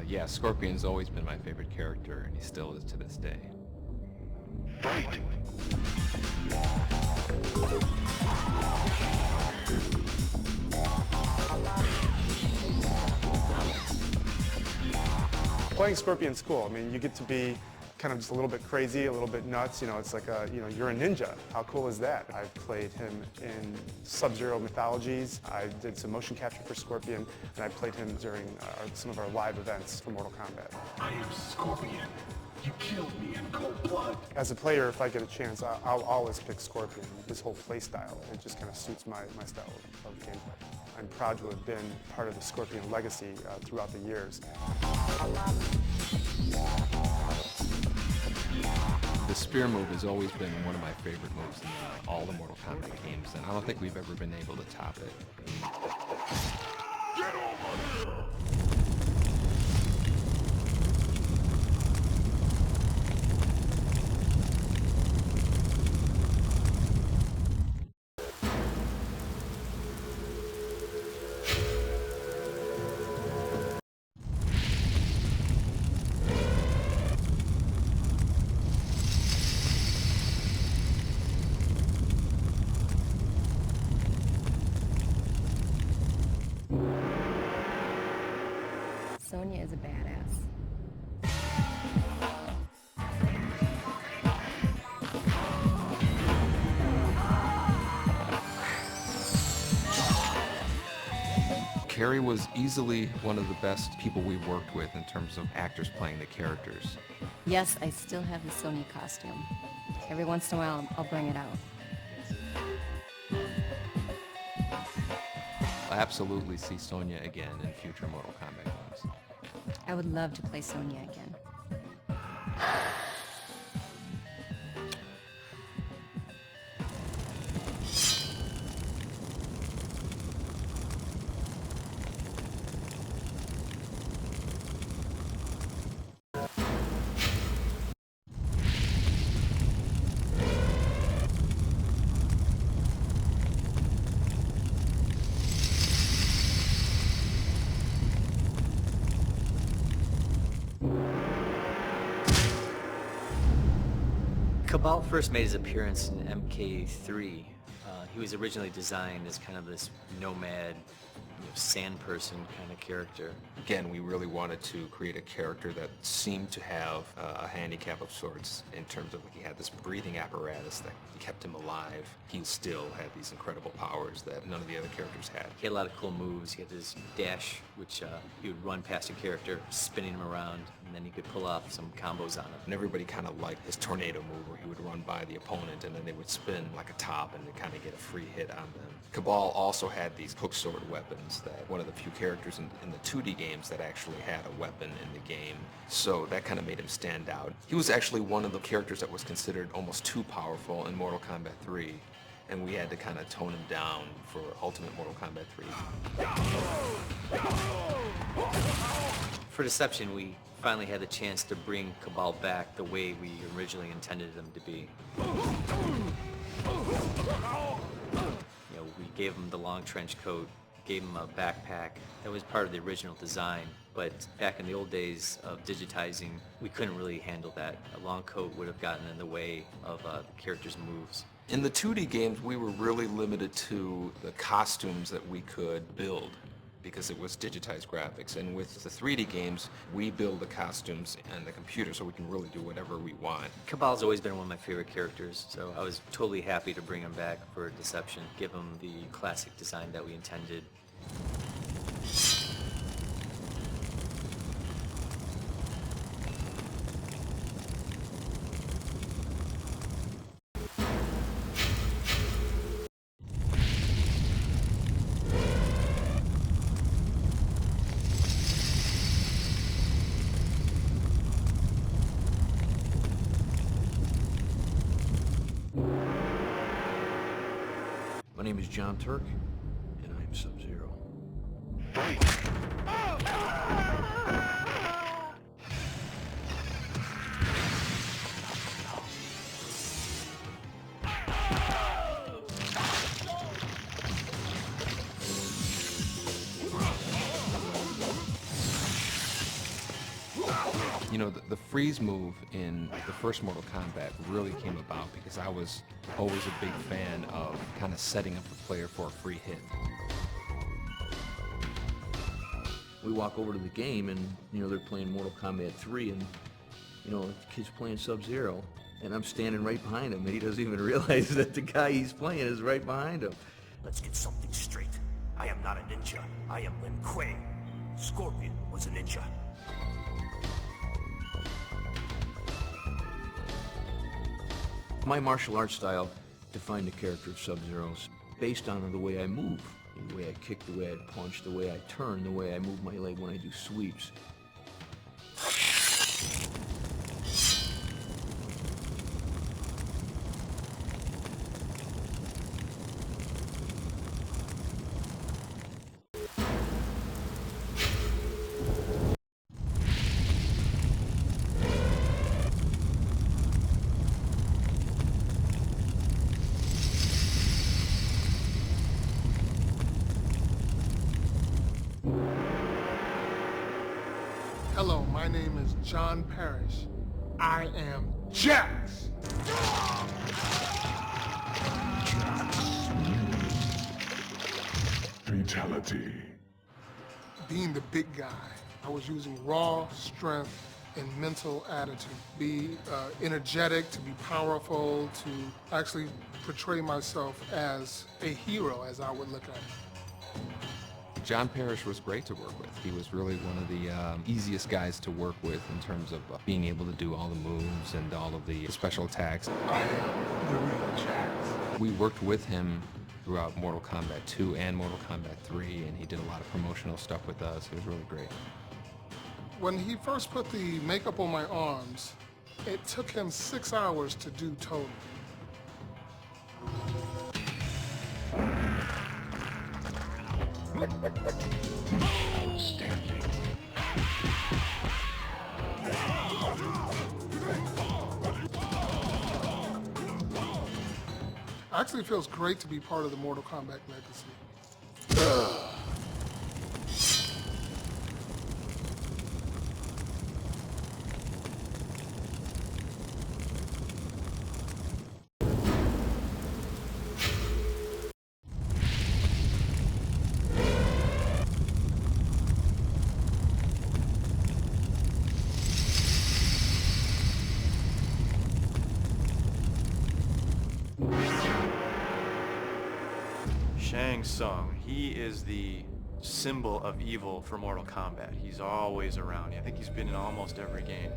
Yeah, Scorpion's always been my favorite character, and he still is to this day. Fight! Playing Scorpion's cool. I mean, you get to be kind of just a little bit crazy, a little bit nuts. You know, it's like you're a ninja. How cool is that? I've played him in Sub-Zero mythologies. I did some motion capture for Scorpion, and I played him during some of our live events for Mortal Kombat. I am Scorpion. You killed me in cold blood. As a player, if I get a chance, I'll always pick Scorpion. His whole play style, it just kind of suits my style of gameplay. I'm proud to have been part of the Scorpion legacy throughout the years. The spear move has always been one of my favorite moves in all the Mortal Kombat games, and I don't think we've ever been able to top it. Get over here! Sonya is a badass. Carrie was easily one of the best people we worked with in terms of actors playing the characters. Yes, I still have the Sonya costume. Every once in a while, I'll bring it out. I'll absolutely see Sonya again in future Mortal Kombat games. I would love to play Sonya again. Kabal first made his appearance in MK3. He was originally designed as kind of this nomad, sand person kind of character. Again, we really wanted to create a character that seemed to have a handicap of sorts in terms of, like, he had this breathing apparatus that kept him alive. He still had these incredible powers that none of the other characters had. He had a lot of cool moves. He had his dash, which he would run past a character, spinning him around, and then he could pull off some combos on him. And everybody kind of liked his tornado move where he would run by the opponent and then they would spin like a top and they kind of get a free hit on them. Kabal also had these hook sword weapons that one of the few characters in the 2D games that actually had a weapon in the game. So that kind of made him stand out. He was actually one of the characters that was considered almost too powerful in Mortal Kombat 3. And we had to kind of tone him down for Ultimate Mortal Kombat 3. For Deception, we finally had the chance to bring Kabal back the way we originally intended him to be. We gave him the long trench coat, gave him a backpack. That was part of the original design, but back in the old days of digitizing, we couldn't really handle that. A long coat would have gotten in the way of the character's moves. In the 2D games, we were really limited to the costumes that we could build because it was digitized graphics. And with the 3D games, we build the costumes on the computer so we can really do whatever we want. Kabal's always been one of my favorite characters, so I was totally happy to bring him back for Deception, give him the classic design that we intended. My name is John Turk, and I am Sub-Zero. You know, the freeze move in the first Mortal Kombat really came about because I was always a big fan of kind of setting up the player for a free hit. We walk over to the game and, they're playing Mortal Kombat 3 and, the kid's playing Sub-Zero and I'm standing right behind him and he doesn't even realize that the guy he's playing is right behind him. Let's get something straight. I am not a ninja. I am Lin Kuei. Scorpion was a ninja. My martial arts style defined the character of Sub-Zero's based on the way I move. The way I kick, the way I punch, the way I turn, the way I move my leg when I do sweeps. Hello, my name is John Parrish. I am Jax! Fatality. Being the big guy, I was using raw strength and mental attitude. Be energetic, to be powerful, to actually portray myself as a hero, as I would look at it. John Parrish was great to work with. He was really one of the easiest guys to work with in terms of being able to do all the moves and all of the special attacks. I am the real Jax. We worked with him throughout Mortal Kombat 2 and Mortal Kombat 3, and he did a lot of promotional stuff with us. It was really great. When he first put the makeup on my arms, it took him 6 hours to do total. Outstanding. Actually, it feels great to be part of the Mortal Kombat legacy. Shang Tsung, he is the symbol of evil for Mortal Kombat. He's always around. I think he's been in almost every game.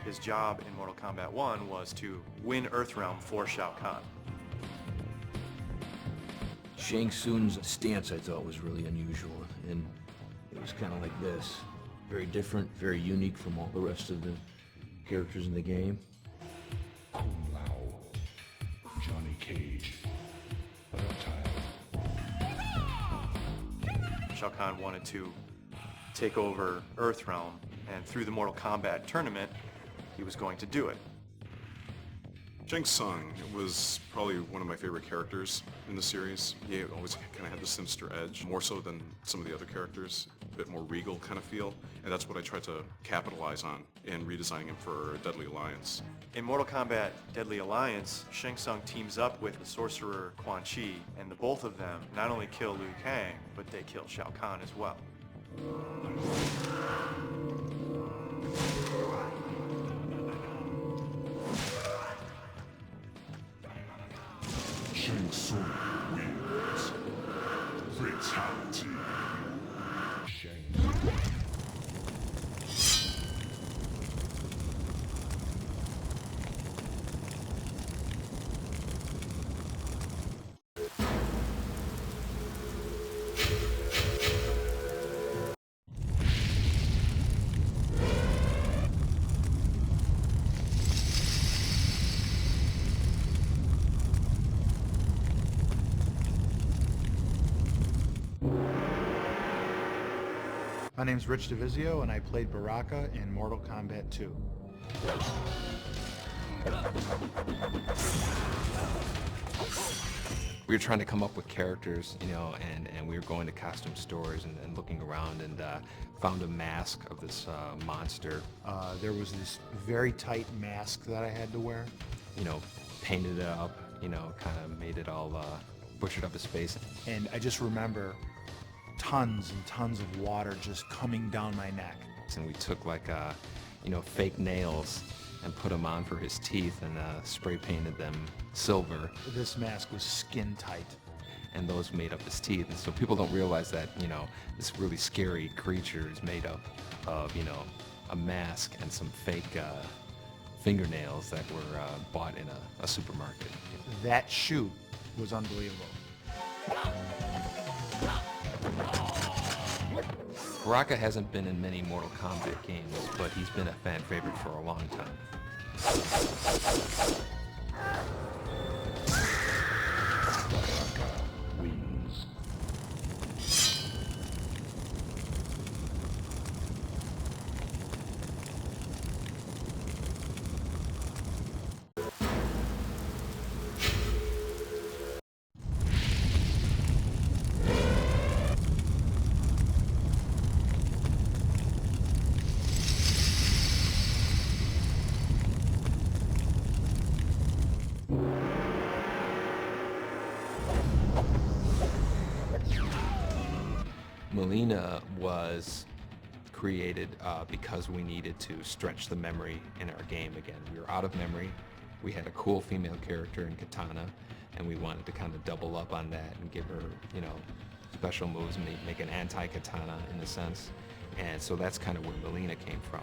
His job in Mortal Kombat 1 was to win Earthrealm for Shao Kahn. Shang Tsung's stance I thought was really unusual, and it was kind of like this. Very different, very unique from all the rest of the characters in the game. Kung Lao. Johnny Cage. Reptile. Shao Kahn wanted to take over Earthrealm, and through the Mortal Kombat tournament, he was going to do it. Shang Tsung was probably one of my favorite characters in the series. He always kind of had the sinister edge, more so than some of the other characters, a bit more regal kind of feel, and that's what I tried to capitalize on in redesigning him for Deadly Alliance. In Mortal Kombat Deadly Alliance, Shang Tsung teams up with the sorcerer Quan Chi, and the both of them not only kill Liu Kang, but they kill Shao Kahn as well. Shang Tsung wins. Fatality. Shang. My name's Rich DeVizio, and I played Baraka in Mortal Kombat 2. We were trying to come up with characters, you know, and we were going to costume stores and looking around and found a mask of this monster. There was this very tight mask that I had to wear. You know, painted it up, you know, kind of made it all butchered up his face. And I just remember tons and tons of water just coming down my neck. And we took like, you know, fake nails and put them on for his teeth and spray painted them silver. This mask was skin tight. And those made up his teeth. And so people don't realize that, you know, this really scary creature is made up of, you know, a mask and some fake fingernails that were bought in a supermarket. That shoot was unbelievable. Baraka hasn't been in many Mortal Kombat games, but he's been a fan favorite for a long time. Wings. Melina was created because we needed to stretch the memory in our game again. We were out of memory. We had a cool female character in Katana, and we wanted to kind of double up on that and give her, you know, special moves, make an anti-Katana in a sense. And so that's kind of where Melina came from.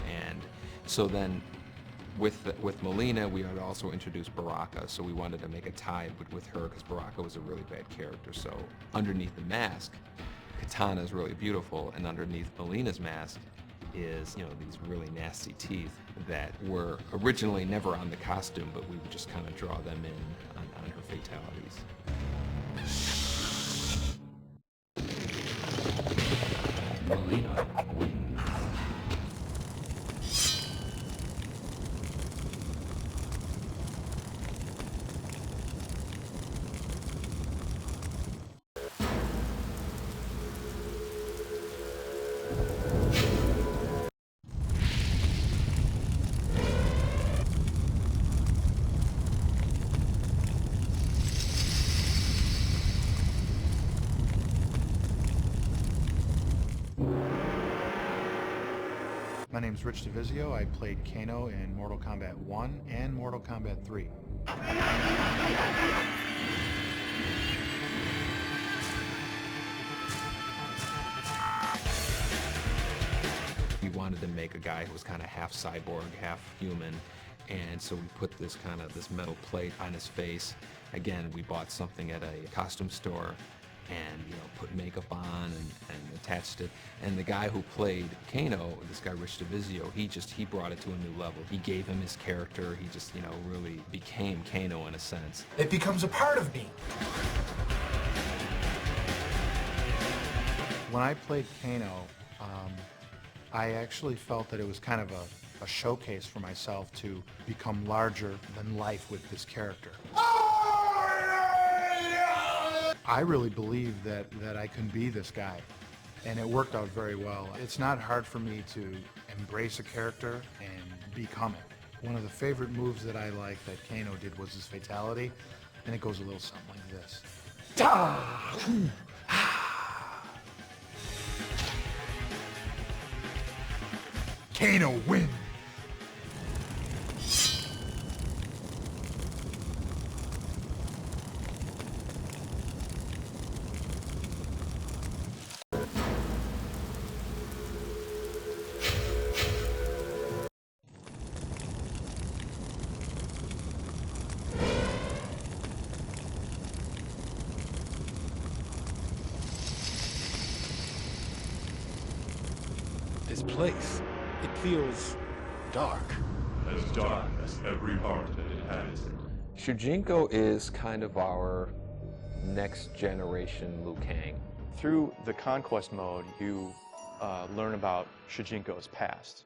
And so then with Melina, we had also introduced Baraka, so we wanted to make a tie with her because Baraka was a really bad character. So underneath the mask, Katana is really beautiful, and underneath Melina's mask is, you know, these really nasty teeth that were originally never on the costume, but we would just kind of draw them in on her fatalities. Melina wins. My name's Rich DeVizio. I played Kano in Mortal Kombat 1 and Mortal Kombat 3. We wanted to make a guy who was kind of half cyborg, half human, and so we put this metal plate on his face. Again, we bought something at a costume store and, you know, put makeup on and attached it. And the guy who played Kano, this guy Rich DeVizio, he brought it to a new level. He gave him his character. He just, you know, really became Kano in a sense. It becomes a part of me. When I played Kano, I actually felt that it was kind of a showcase for myself to become larger than life with this character. I really believed that I can be this guy, and it worked out very well. It's not hard for me to embrace a character and become it. One of the favorite moves that I like that Kano did was his fatality, and it goes a little something like this. Kano wins! This place, it feels dark. As dark has every part that it has. Shujinko is kind of our next generation Liu Kang. Through the conquest mode, you learn about Shujinko's past.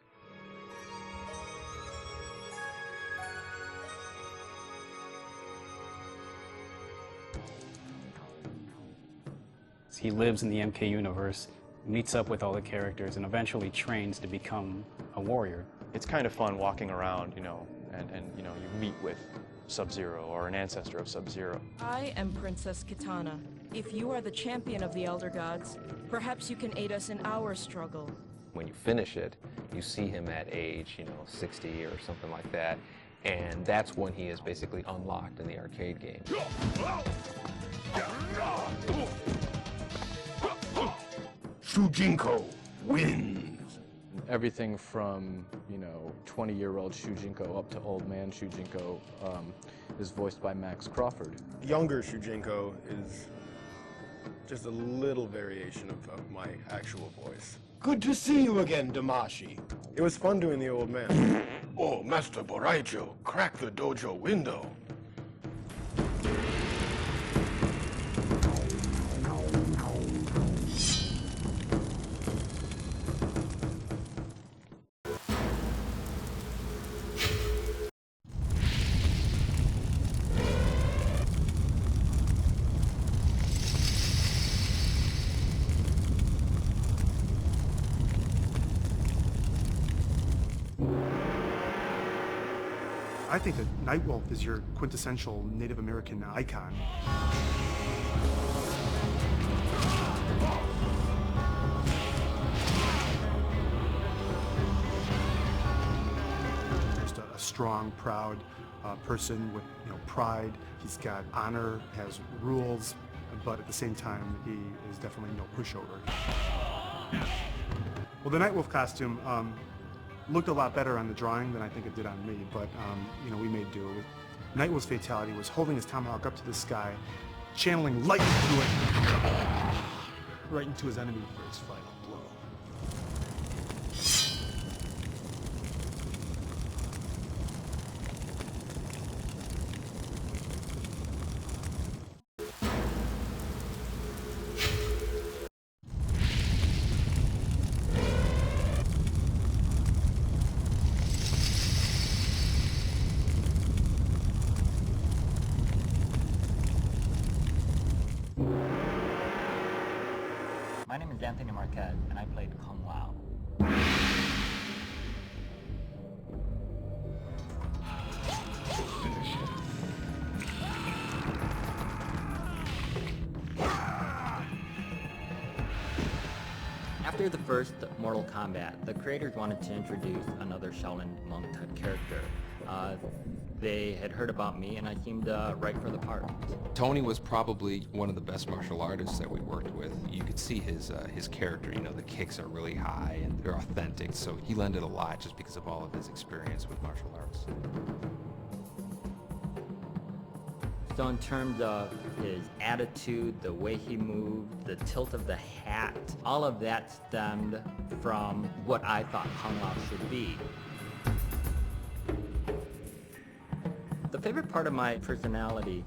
He lives in the MK universe, meets up with all the characters, and eventually trains to become a warrior. It's kind of fun walking around, and you meet with Sub-Zero or an ancestor of Sub-Zero. I am Princess Kitana. If you are the champion of the Elder Gods, perhaps you can aid us in our struggle. When you finish it, you see him at age, 60 or something like that, and that's when he is basically unlocked in the arcade game. Shujinko wins. Everything from, 20-year-old Shujinko up to old man Shujinko is voiced by Max Crawford. Younger Shujinko is just a little variation of my actual voice. Good to see you again, Damashi. It was fun doing the old man. Oh, Master Boraicho, crack the dojo window. I think that Nightwolf is your quintessential Native American icon. Just a strong, proud person with pride. He's got honor, has rules, but at the same time, he is definitely no pushover. Well, the Nightwolf costume looked a lot better on the drawing than I think it did on me, but we made do. Nightwolf's fatality was holding his tomahawk up to the sky, channeling light through it, right into his enemy for his final blow. My name is Anthony Marquez, and I played Kung Lao. After the first Mortal Kombat, the creators wanted to introduce another Shaolin monk type character. They had heard about me, and I seemed right for the part. Tony was probably one of the best martial artists that we worked with. You could see his character, the kicks are really high and they're authentic, so he lended a lot just because of all of his experience with martial arts. So in terms of his attitude, the way he moved, the tilt of the hat, all of that stemmed from what I thought Kung Lao should be. The favorite part of my personality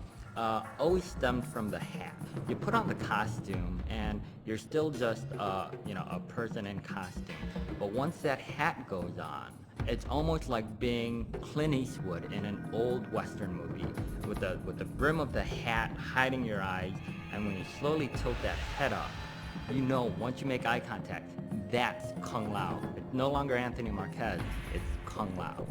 always stemmed from the hat. You put on the costume and you're still just a person in costume. But once that hat goes on, it's almost like being Clint Eastwood in an old Western movie with the brim of the hat hiding your eyes, and when you slowly tilt that head up, once you make eye contact, that's Kung Lao. It's no longer Anthony Marquez, it's Kung Lao.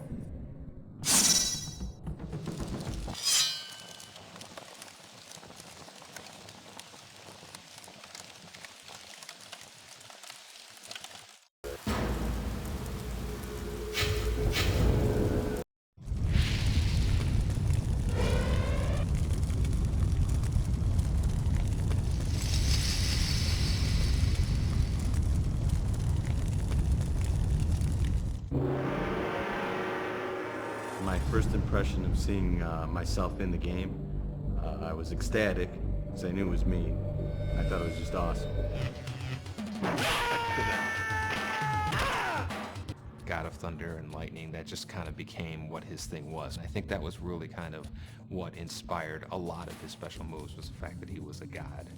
My first impression of seeing myself in the game, I was ecstatic because I knew it was me. I thought it was just awesome. God of Thunder and Lightning, that just kind of became what his thing was. And I think that was really kind of what inspired a lot of his special moves, was the fact that he was a god.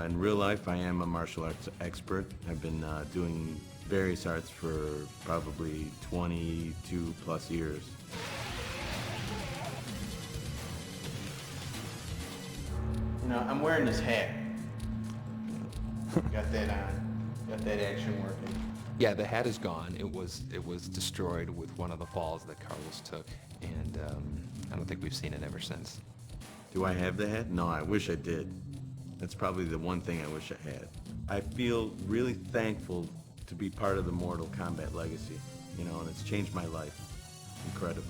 In real life, I am a martial arts expert. I've been doing various arts for probably 22 plus years. You know, I'm wearing this hat. Got that on. Got that action working. Yeah, the hat is gone. It was destroyed with one of the falls that Carlos took, and I don't think we've seen it ever since. Do I have the hat? No, I wish I did. That's probably the one thing I wish I had. I feel really thankful to be part of the Mortal Kombat legacy, you know, and it's changed my life incredibly.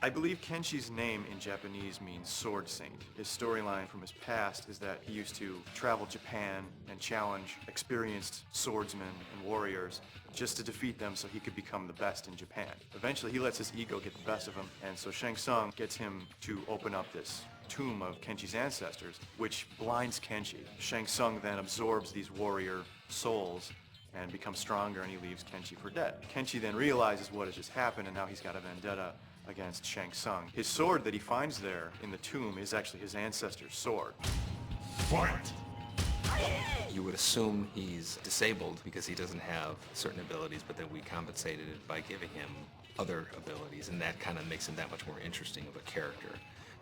I believe Kenshi's name in Japanese means sword saint. His storyline from his past is that he used to travel Japan and challenge experienced swordsmen and warriors just to defeat them so he could become the best in Japan. Eventually he lets his ego get the best of him, and so Shang Tsung gets him to open up this tomb of Kenshi's ancestors, which blinds Kenshi. Shang Tsung then absorbs these warrior souls and becomes stronger, and he leaves Kenshi for dead. Kenshi then realizes what has just happened, and now he's got a vendetta against Shang Tsung. His sword that he finds there in the tomb is actually his ancestor's sword. Fight! You would assume he's disabled because he doesn't have certain abilities, but then we compensated it by giving him other abilities, and that kind of makes him that much more interesting of a character.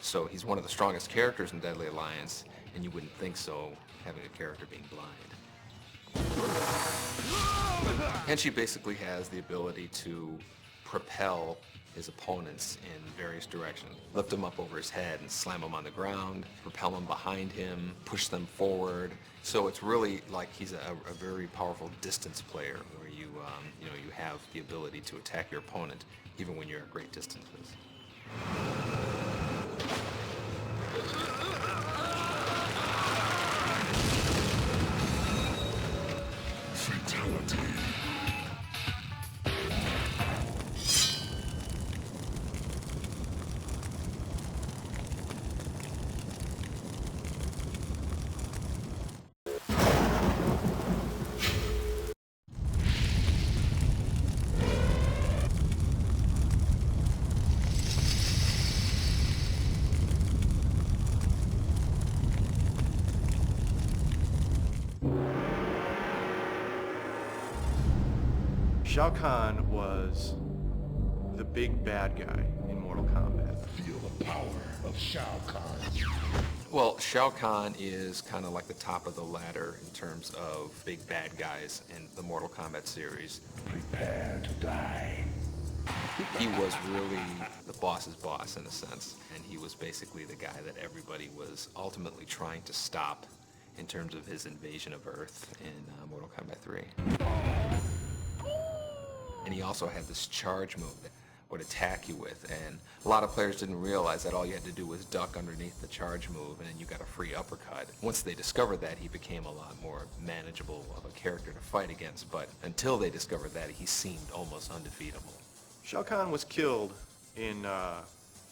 So he's one of the strongest characters in Deadly Alliance, and you wouldn't think so having a character being blind. Kenshi basically has the ability to propel his opponents in various directions. Lift them up over his head and slam them on the ground, propel them behind him, push them forward. So it's really like he's a very powerful distance player where you have the ability to attack your opponent even when you're at great distances. Fatality. Shao Kahn was the big bad guy in Mortal Kombat. Feel the power of Shao Kahn. Well, Shao Kahn is kind of like the top of the ladder in terms of big bad guys in the Mortal Kombat series. Prepare to die. He was really the boss's boss in a sense, and he was basically the guy that everybody was ultimately trying to stop in terms of his invasion of Earth in Mortal Kombat 3. And he also had this charge move that would attack you with, and a lot of players didn't realize that all you had to do was duck underneath the charge move and then you got a free uppercut. Once they discovered that, he became a lot more manageable of a character to fight against, but until they discovered that, he seemed almost undefeatable. Shao Kahn was killed in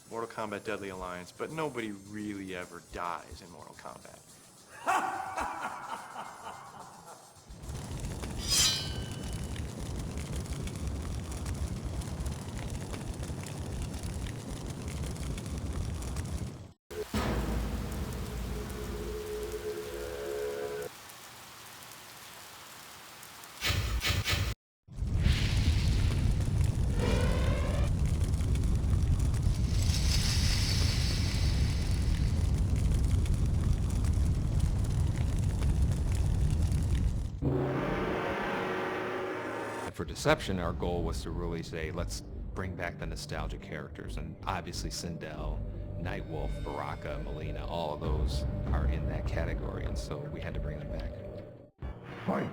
Mortal Kombat Deadly Alliance, but nobody really ever dies in Mortal Kombat. for Deception, our goal was to really say, let's bring back the nostalgic characters, and obviously Sindel, Nightwolf, Baraka, Melina, all of those are in that category, and so we had to bring them back. Fight!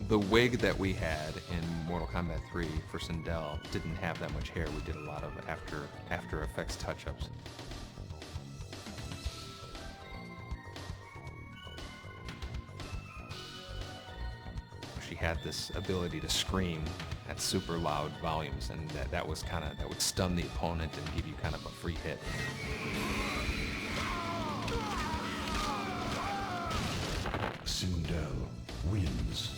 The wig that we had in Mortal Kombat 3 for Sindel didn't have that much hair. We did a lot of After Effects touch-ups. She had this ability to scream at super loud volumes, and that would stun the opponent and give you kind of a free hit. Sindel wins.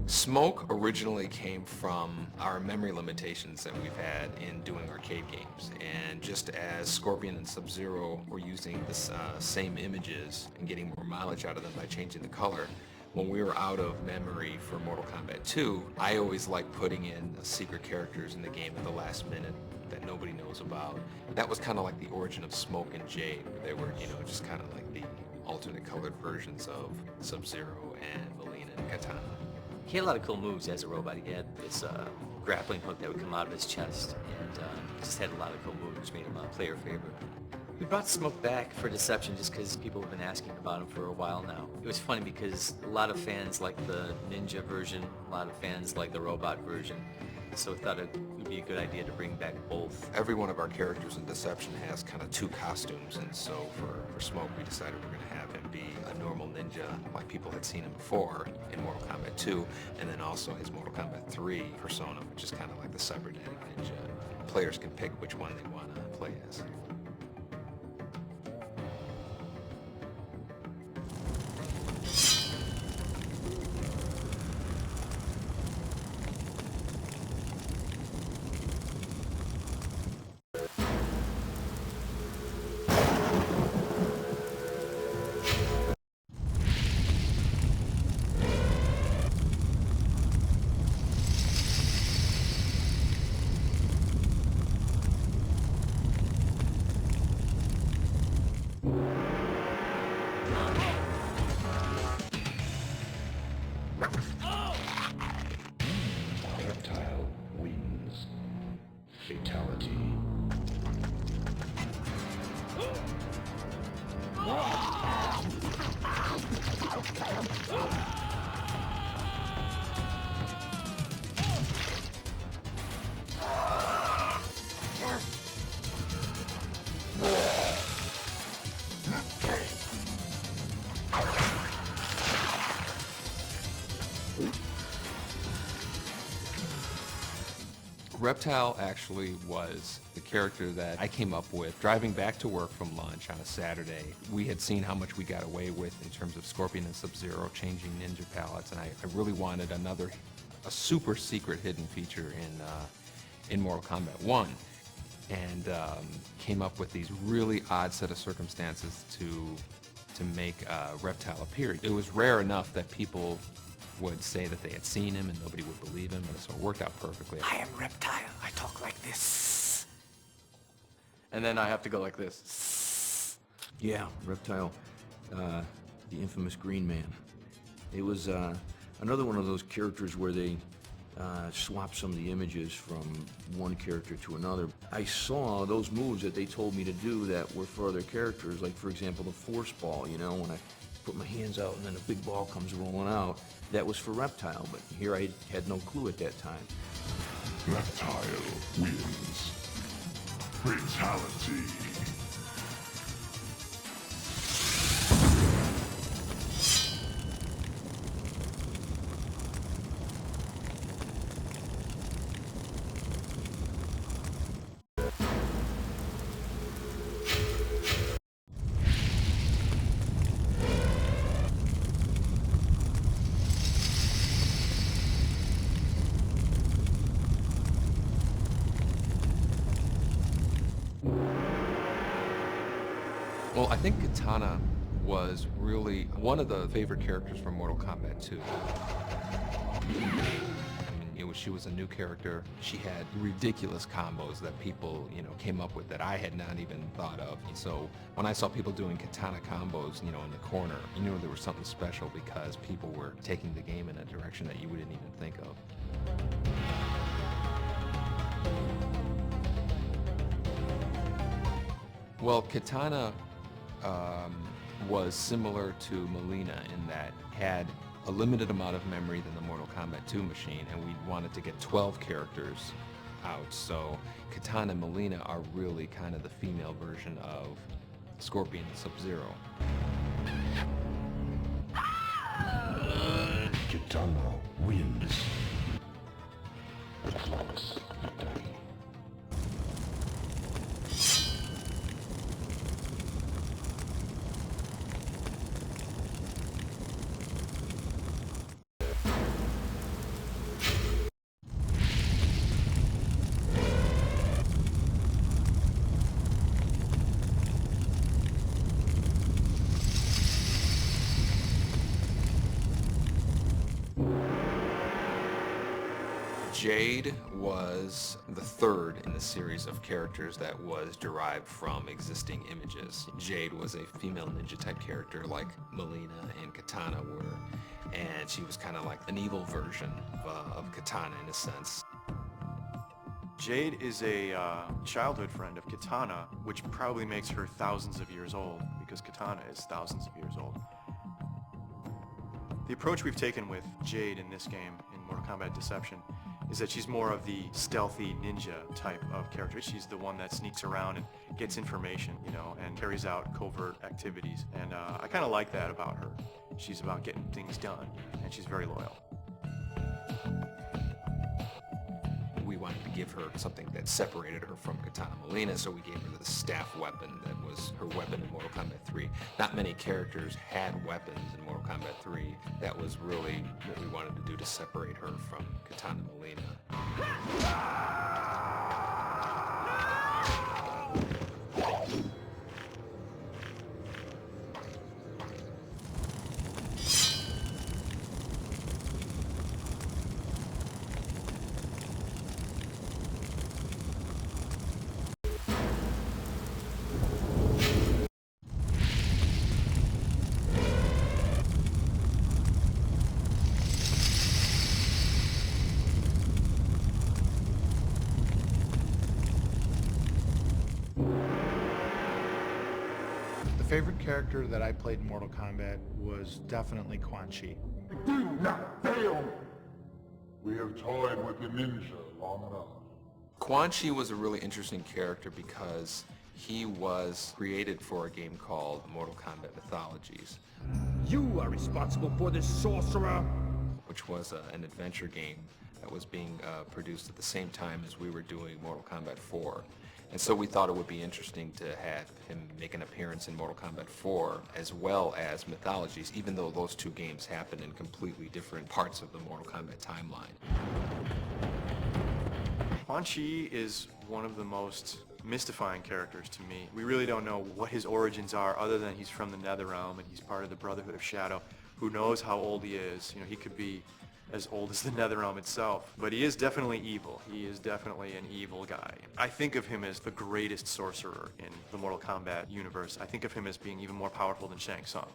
Smoke originally came from our memory limitations that we've had in doing arcade games, and just as Scorpion and Sub-Zero were using the same images and getting more mileage out of them by changing the color, when we were out of memory for Mortal Kombat 2, I always liked putting in secret characters in the game at the last minute that nobody knows about. That was kind of like the origin of Smoke and Jade, where they were, just kind of like the alternate colored versions of Sub-Zero and Melina and Katana. He had a lot of cool moves as a robot. He had this grappling hook that would come out of his chest, and just had a lot of cool moves, which made him a player favorite. We brought Smoke back for Deception just because people have been asking about him for a while now. It was funny because a lot of fans like the ninja version, a lot of fans like the robot version, so we thought it would be a good idea to bring back both. Every one of our characters in Deception has kind of two costumes, and so for Smoke we decided we're going to have him be a normal ninja like people had seen him before in Mortal Kombat 2, and then also his Mortal Kombat 3 persona, which is kind of like the cybernetic ninja. Players can pick which one they want to play as. Reptile wins. Fatality. Reptile actually was the character that I came up with driving back to work from lunch on a Saturday. We had seen how much we got away with in terms of Scorpion and Sub-Zero changing ninja palettes, and I really wanted a super secret hidden feature in Mortal Kombat 1, and came up with these really odd set of circumstances to make Reptile appear. It was rare enough that people would say that they had seen him and nobody would believe him, and so it worked out perfectly. I am Reptile. I talk like this. And then I have to go like this. Yeah, Reptile, the infamous Green Man. It was another one of those characters where they swapped some of the images from one character to another. I saw those moves that they told me to do that were for other characters, like for example the Force Ball, when I put my hands out and then a big ball comes rolling out. That was for Reptile, but here I had no clue at that time. Reptile wins. Fatality. Well, I think Katana was really one of the favorite characters from Mortal Kombat 2. She was a new character. She had ridiculous combos that people, came up with that I had not even thought of. So when I saw people doing katana combos, in the corner, you knew there was something special because people were taking the game in a direction that you wouldn't even think of. Well, Katana was similar to Melina in that had a limited amount of memory than the Mortal Kombat 2 machine, and we wanted to get 12 characters out. So Katana and Melina are really kind of the female version of Scorpion and Sub-Zero. Katana wins. Flawless victory. Jade was the third in the series of characters that was derived from existing images. Jade was a female ninja type character like Melina and Katana were, and she was kind of like an evil version of Katana in a sense. Jade is a childhood friend of Katana, which probably makes her thousands of years old, because Katana is thousands of years old. The approach we've taken with Jade in this game, in Mortal Kombat Deception, is that she's more of the stealthy ninja type of character. She's the one that sneaks around and gets information, and carries out covert activities. And I kind of like that about her. She's about getting things done, and she's very loyal. We wanted to give her something that separated her from Katana Melina, so we gave her the staff weapon that was her weapon in Mortal Kombat 3. Not many characters had weapons in Mortal Kombat 3. That was really what we wanted to do to separate her from Katana Melina. The favorite character that I played in Mortal Kombat was definitely Quan Chi. Do not fail! We have toyed with the ninja long enough. Quan Chi was a really interesting character because he was created for a game called Mortal Kombat Mythologies. You are responsible for this, sorcerer! Which was an adventure game that was being produced at the same time as we were doing Mortal Kombat 4. And so we thought it would be interesting to have him make an appearance in Mortal Kombat 4 as well as Mythologies, even though those two games happen in completely different parts of the Mortal Kombat timeline. Quan Chi is one of the most mystifying characters to me. We really don't know what his origins are other than he's from the Netherrealm and he's part of the Brotherhood of Shadow. Who knows how old he is? He could be as old as the Netherrealm itself. But he is definitely evil. He is definitely an evil guy. I think of him as the greatest sorcerer in the Mortal Kombat universe. I think of him as being even more powerful than Shang Tsung.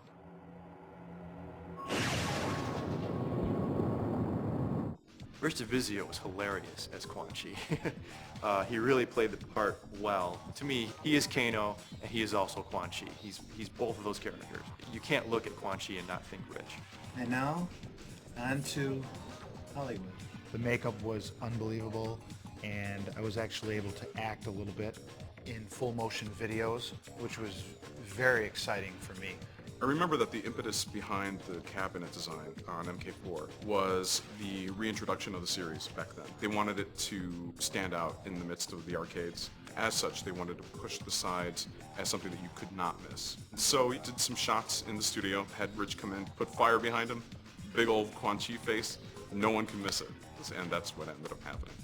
Rich DeVizio was hilarious as Quan Chi. He really played the part well. To me, he is Kano, and he is also Quan Chi. He's both of those characters. You can't look at Quan Chi and not think Rich. And now, on to Hollywood. The makeup was unbelievable, and I was actually able to act a little bit in full motion videos, which was very exciting for me. I remember that the impetus behind the cabinet design on MK4 was the reintroduction of the series back then. They wanted it to stand out in the midst of the arcades. As such, they wanted to push the sides as something that you could not miss. So we did some shots in the studio, had Rich come in, put fire behind him, big old Quan Chi face, no one can miss it. And that's what ended up happening.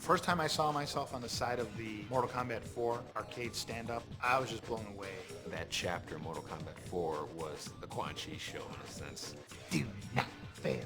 First time I saw myself on the side of the Mortal Kombat 4 arcade stand-up, I was just blown away. That chapter, Mortal Kombat 4, was the Quan Chi show in a sense. Do not fail.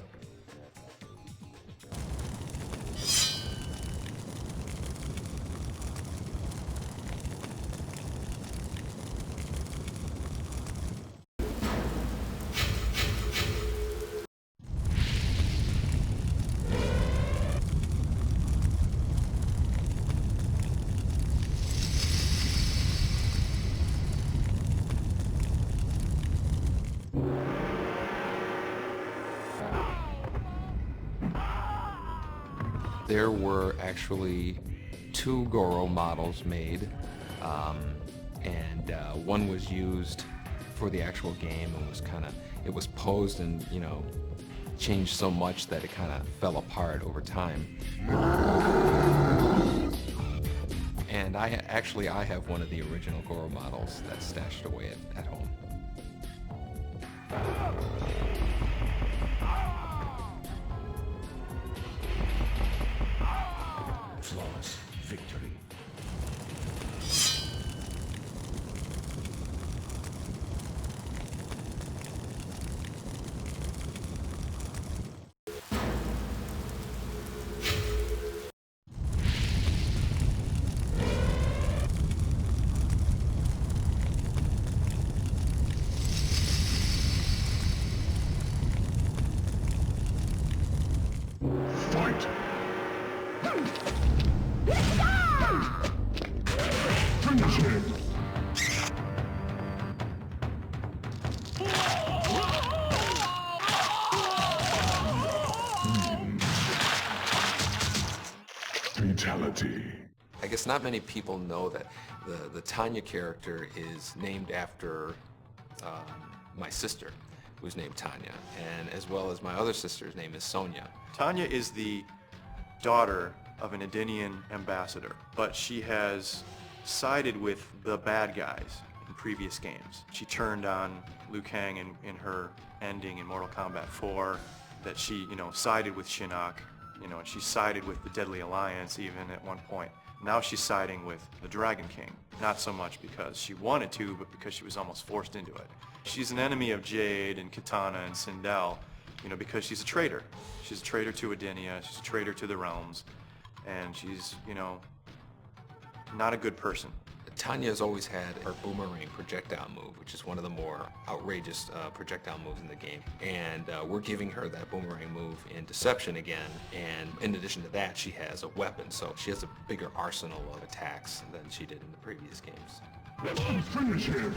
There were actually 2 Goro models made, and one was used for the actual game and it was posed and, you know, changed so much that it kind of fell apart over time. And I have one of the original Goro models that's stashed away at home. Flawless victory. Fight! Finish him! Fatality. I guess not many people know that the Tanya character is named after my sister, who's named Tanya, and as well as my other sister's name is Sonia. Tanya is the daughter of an Edenian ambassador, but she has sided with the bad guys in previous games. She turned on Liu Kang in her ending in Mortal Kombat 4, that she, you know, sided with Shinnok, you know, and she sided with the Deadly Alliance even at one point. Now she's siding with the Dragon King, not so much because she wanted to, but because she was almost forced into it. She's an enemy of Jade and Kitana and Sindel, you know, because she's a traitor. She's a traitor to Edenia, she's a traitor to the realms, and she's, you know, not a good person. Tanya's always had her boomerang projectile move, which is one of the more outrageous projectile moves in the game. And we're giving her that boomerang move in Deception again. And in addition to that, she has a weapon. So she has a bigger arsenal of attacks than she did in the previous games. Let's finish him!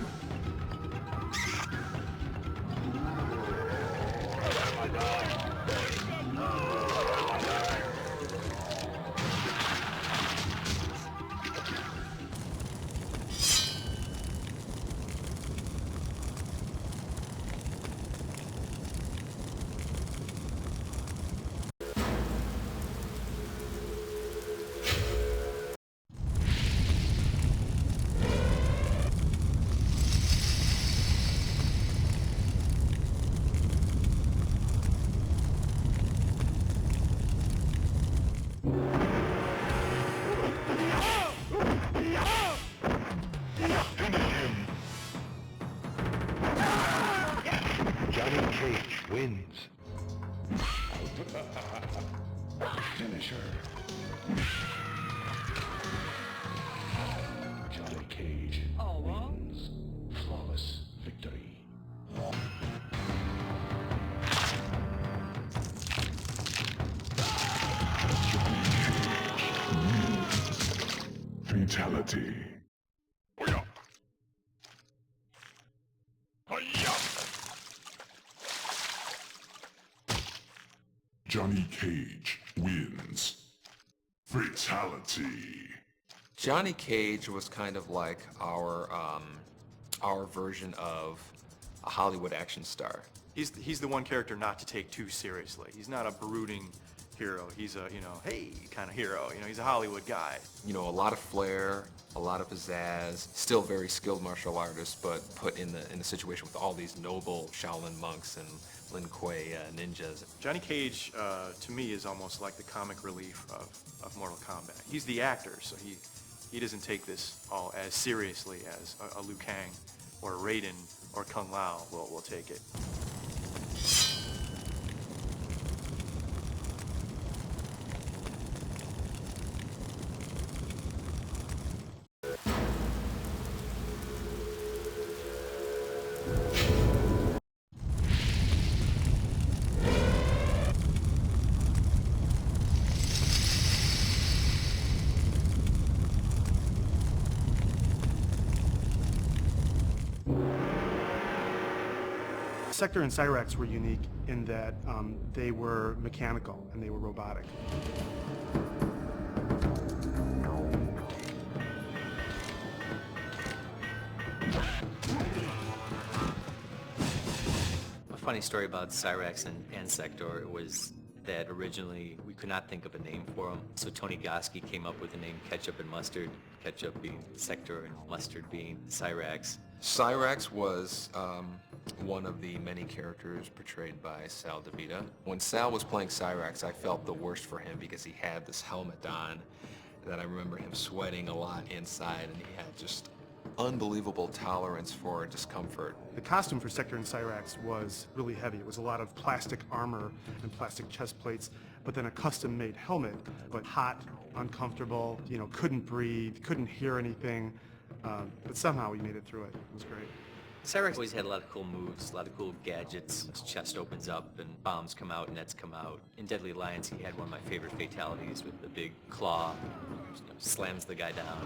Johnny Cage wins. Finisher. Johnny Cage wins. Flawless victory. Fatality. Johnny Cage wins. Fatality. Johnny Cage was kind of like our version of a Hollywood action star. He's the one character not to take too seriously. He's not a brooding hero. He's a, you know, hey kind of hero. You know, he's a Hollywood guy. You know, a lot of flair, a lot of pizzazz, still very skilled martial artist, but put in the situation with all these noble Shaolin monks and Lin Kuei ninjas. Johnny Cage, to me, is almost like the comic relief of Mortal Kombat. He's the actor, so he doesn't take this all as seriously as a Liu Kang or a Raiden or Kung Lao will take it. Sector and Cyrax were unique in that they were mechanical and they were robotic. A funny story about Cyrax and Sector was that originally we could not think of a name for them, so Tony Goski came up with the name Ketchup and Mustard, ketchup being Sector and mustard being Cyrax. Cyrax was one of the many characters portrayed by Sal DeVita. When Sal was playing Cyrax, I felt the worst for him because he had this helmet on that I remember him sweating a lot inside, and he had just unbelievable tolerance for discomfort. The costume for Sector and Cyrax was really heavy. It was a lot of plastic armor and plastic chest plates, but then a custom-made helmet, but hot, uncomfortable, couldn't breathe, couldn't hear anything, but somehow we made it through it. It was great. Cyrax always had a lot of cool moves, a lot of cool gadgets. His chest opens up and bombs come out, nets come out. In Deadly Alliance, he had one of my favorite fatalities with the big claw, slams the guy down.